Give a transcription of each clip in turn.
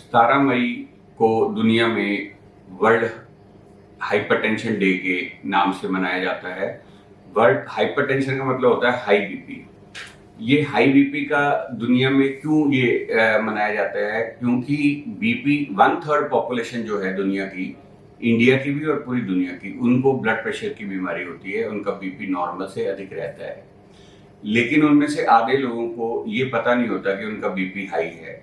17 मई को दुनिया में वर्ल्ड हाइपरटेंशन डे के नाम से मनाया जाता है। वर्ल्ड हाइपरटेंशन का मतलब होता है हाई बीपी। ये हाई बीपी का दुनिया में क्यों ये मनाया जाता है? क्योंकि बीपी 1/3 पॉपुलेशन जो है दुनिया की, इंडिया की भी और पूरी दुनिया की, उनको ब्लड प्रेशर की बीमारी होती है। उनका बीपी नॉर्मल से अधिक रहता है, लेकिन उनमें से आधे लोगों को ये पता नहीं होता कि उनका बीपी हाई है।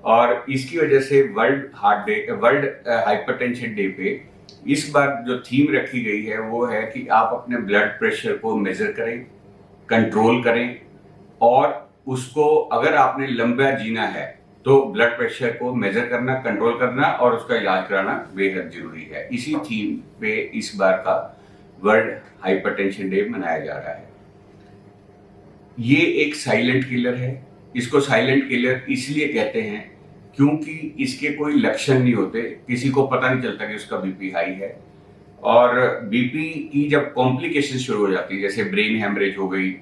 और इसकी वजह से वर्ल्ड हाइपरटेंशन डे पे इस बार जो थीम रखी गई है वो है कि आप अपने ब्लड प्रेशर को मेजर करें, कंट्रोल करें, और उसको, अगर आपने लंबा जीना है तो ब्लड प्रेशर को मेजर करना, कंट्रोल करना और उसका इलाज कराना बेहद जरूरी है। इसी थीम पे इस बार का वर्ल्ड हाइपरटेंशन डे मनाया जा रहा है। ये एक साइलेंट किलर है। इसको साइलेंट किलर इसलिए कहते हैं क्योंकि इसके कोई लक्षण नहीं होते, किसी को पता नहीं चलता कि उसका बीपी हाई है। और बीपी की जब कॉम्प्लिकेशन शुरू हो जाती है, जैसे ब्रेन हेमरेज हो गई,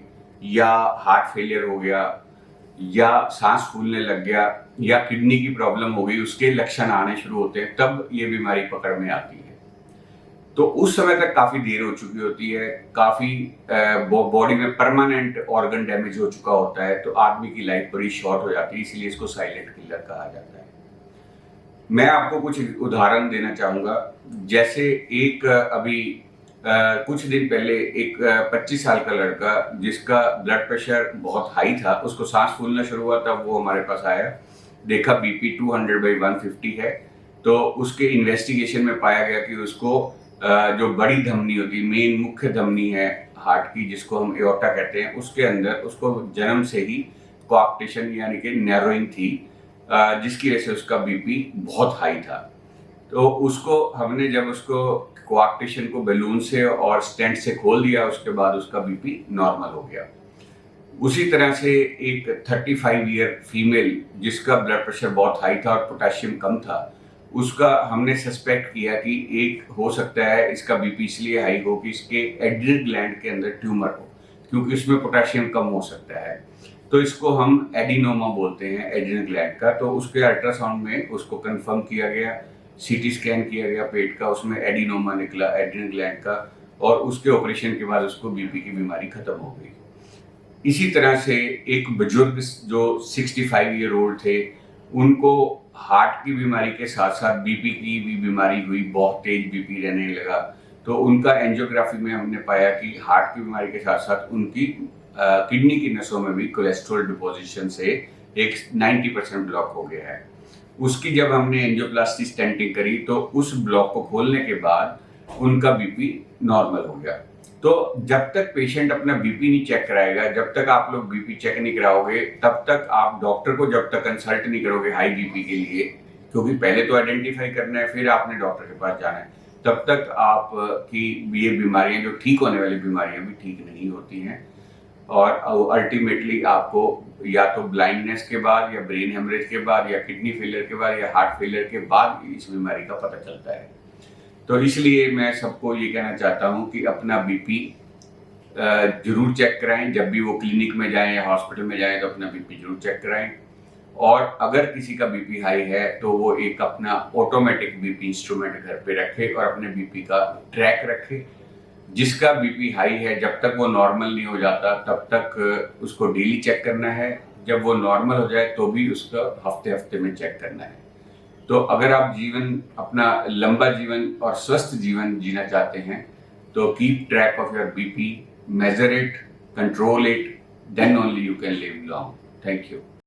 या हार्ट फेलियर हो गया, या सांस फूलने लग गया, या किडनी की प्रॉब्लम हो गई, उसके लक्षण आने शुरू होते हैं, तब ये बीमारी पकड़ में आती है। तो उस समय तक काफी देर हो चुकी होती है, काफी बॉडी में परमानेंट ऑर्गन डैमेज हो चुका होता है, तो आदमी की लाइफ बड़ी शॉर्ट हो जाती है। इसलिए इसको साइलेंट किलर कहा जाता है। मैं आपको कुछ उदाहरण देना चाहूंगा। जैसे एक अभी कुछ दिन पहले एक 25 साल का लड़का, जिसका ब्लड प्रेशर बहुत हाई था, उसको सांस फूलना शुरू हुआ, तब वो हमारे पास आया, देखा बीपी 200/150 है। तो उसके इन्वेस्टिगेशन में पाया गया कि उसको जो बड़ी धमनी होती है, मेन मुख्य धमनी है हार्ट की, जिसको हम एओर्टा कहते हैं, उसके अंदर उसको जन्म से ही कोआक्टेशन यानी कि नैरोइंग थी, जिसकी वजह से उसका बीपी बहुत हाई था। तो उसको हमने जब उसको कोआक्टेशन को बैलून से और स्टेंट से खोल दिया, उसके बाद उसका बीपी नॉर्मल हो गया। उसी तरह से एक 35 ईयर फीमेल, जिसका ब्लड प्रेशर बहुत हाई था और पोटेशियम कम था, उसका हमने सस्पेक्ट किया कि एक हो सकता है इसका बीपी इसलिए हाई हो कि इसके एड्रिनल ग्लैंड के अंदर ट्यूमर हो, क्योंकि उसमें पोटेशियम कम हो सकता है। तो इसको हम एडिनोमा बोलते हैं, एड्रिनल ग्लैंड का। तो उसके अल्ट्रासाउंड में उसको कंफर्म किया गया, सीटी स्कैन किया गया पेट का, उसमें एडिनोमा निकला एड्रिनल ग्लैंड का, और उसके ऑपरेशन के बाद उसको बीपी की बीमारी खत्म हो गई। इसी तरह से एक बुजुर्ग जो 65 ईयर ओल्ड थे, उनको हार्ट की बीमारी के साथ साथ बीपी की भी बीमारी हुई, बहुत तेज बीपी रहने लगा। तो उनका एंजियोग्राफी में हमने पाया कि हार्ट की बीमारी के साथ साथ उनकी किडनी की नसों में भी कोलेस्ट्रॉल डिपोजिशन से एक 90% ब्लॉक हो गया है। उसकी जब हमने एंजियोप्लास्टी स्टेंटिंग करी, तो उस ब्लॉक को खोलने के बाद उनका बीपी नॉर्मल हो गया। तो जब तक पेशेंट अपना बीपी नहीं चेक कराएगा, जब तक आप लोग बीपी चेक नहीं कराओगे, तब तक आप डॉक्टर को जब तक कंसल्ट नहीं करोगे हाई बीपी के लिए, क्योंकि पहले तो आइडेंटिफाई करना है, फिर आपने डॉक्टर के पास जाना है, तब तक आप की ये बीमारियां, जो ठीक होने वाली बीमारियां, भी ठीक नहीं होती हैं। और अल्टीमेटली आपको या तो ब्लाइंडनेस के बाद, या ब्रेन हेमरेज के बाद, या किडनी फेलियर के बाद, या हार्ट फेलियर के बाद इस बीमारी का पता चलता है। तो इसलिए मैं सबको ये कहना चाहता हूँ कि अपना बीपी जरूर चेक कराएं। जब भी वो क्लिनिक में जाएं या हॉस्पिटल में जाएं, तो अपना बीपी जरूर चेक कराएं। और अगर किसी का बीपी हाई है तो वो एक अपना ऑटोमेटिक बीपी इंस्ट्रूमेंट घर पे रखे और अपने बीपी का ट्रैक रखे। जिसका बीपी हाई है, जब तक वो नॉर्मल नहीं हो जाता तब तक उसको डेली चेक करना है। जब वो नॉर्मल हो जाए तो भी उसका हफ्ते हफ्ते में चेक करना है। तो अगर आप अपना लंबा जीवन और स्वस्थ जीवन जीना चाहते हैं, तो keep track of your BP, measure it, control it, then only you can live long. Thank you.